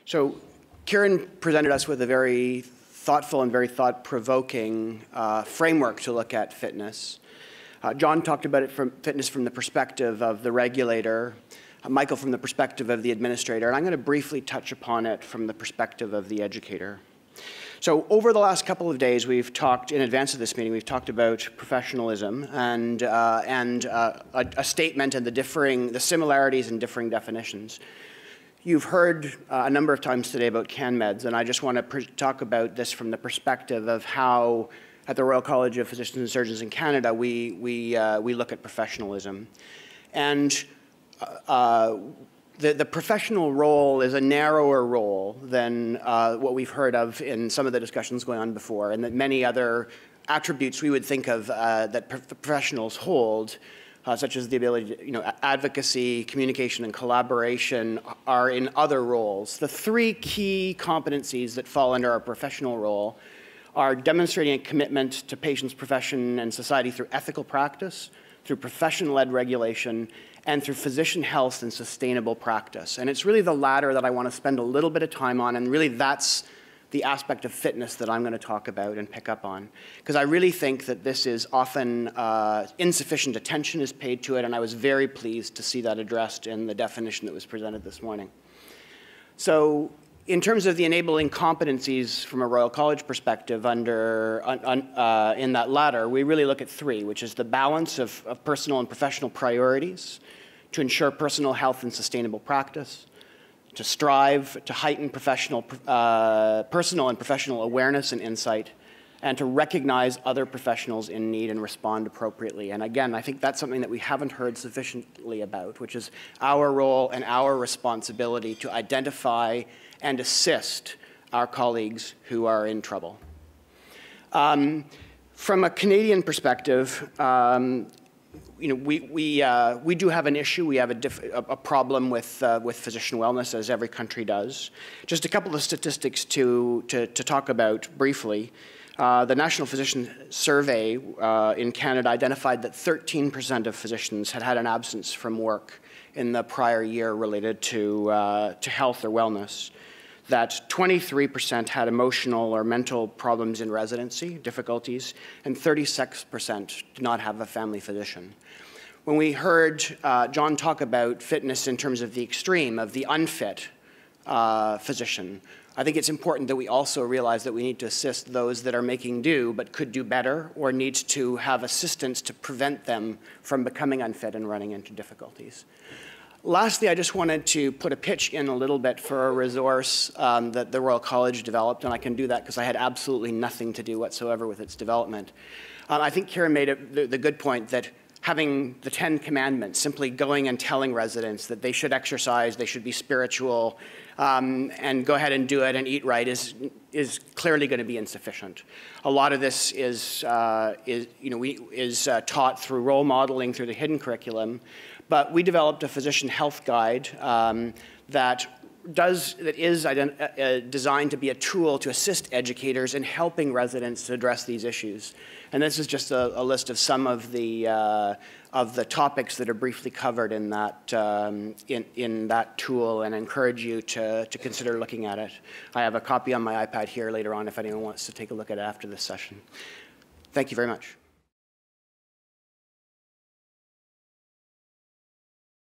So Kieran presented us with a very thoughtful and very thought-provoking framework to look at fitness. John talked about it from fitness from the perspective of the regulator, Michael from the perspective of the administrator, and I'm going to briefly touch upon it from the perspective of the educator. So over the last couple of days, we've talked, in advance of this meeting, we've talked about professionalism and a statement and the similarities and differing definitions. You've heard a number of times today about CanMeds, and I just want to talk about this from the perspective of how, at the Royal College of Physicians and Surgeons in Canada, we look at professionalism. And the professional role is a narrower role than what we've heard of in some of the discussions going on before, and that many other attributes we would think of that professionals hold, such as the ability to, advocacy, communication, and collaboration, are in other roles. The three key competencies that fall under our professional role are demonstrating a commitment to patients, profession, and society through ethical practice, through profession-led regulation, and through physician health and sustainable practice. And it's really the latter that I want to spend a little bit of time on, and really that's the aspect of fitness that I'm going to talk about and pick up on. Because I really think that this is often insufficient attention is paid to it, and I was very pleased to see that addressed in the definition that was presented this morning. So in terms of the enabling competencies from a Royal College perspective in that latter, we really look at three, which is the balance of personal and professional priorities, to ensure personal health and sustainable practice, to strive to heighten personal and professional awareness and insight, and to recognize other professionals in need and respond appropriately. And again, I think that's something that we haven't heard sufficiently about, which is our role and our responsibility to identify and assist our colleagues who are in trouble. From a Canadian perspective, we do have an issue. We have a problem with physician wellness, as every country does. Just a couple of statistics to talk about briefly. The National Physician Survey in Canada identified that 13% of physicians had an absence from work in the prior year related to health or wellness. That 23% had emotional or mental problems in residency, difficulties, and 36% did not have a family physician. When we heard John talk about fitness in terms of the extreme, of the unfit physician, I think it's important that we also realize that we need to assist those that are making do but could do better, or need to have assistance to prevent them from becoming unfit and running into difficulties. Lastly, I just wanted to put a pitch in a little bit for a resource that the Royal College developed, and I can do that because I had absolutely nothing to do whatsoever with its development. I think Kieran made the good point that having the 10 commandments, simply going and telling residents that they should exercise, they should be spiritual, and go ahead and do it and eat right is clearly going to be insufficient. A lot of this is taught through role modeling, through the hidden curriculum. But we developed a physician health guide that is designed to be a tool to assist educators in helping residents to address these issues. And this is just a list of some of the topics that are briefly covered in that tool, and I encourage you to consider looking at it. I have a copy on my iPad here later on if anyone wants to take a look at it after this session. Thank you very much.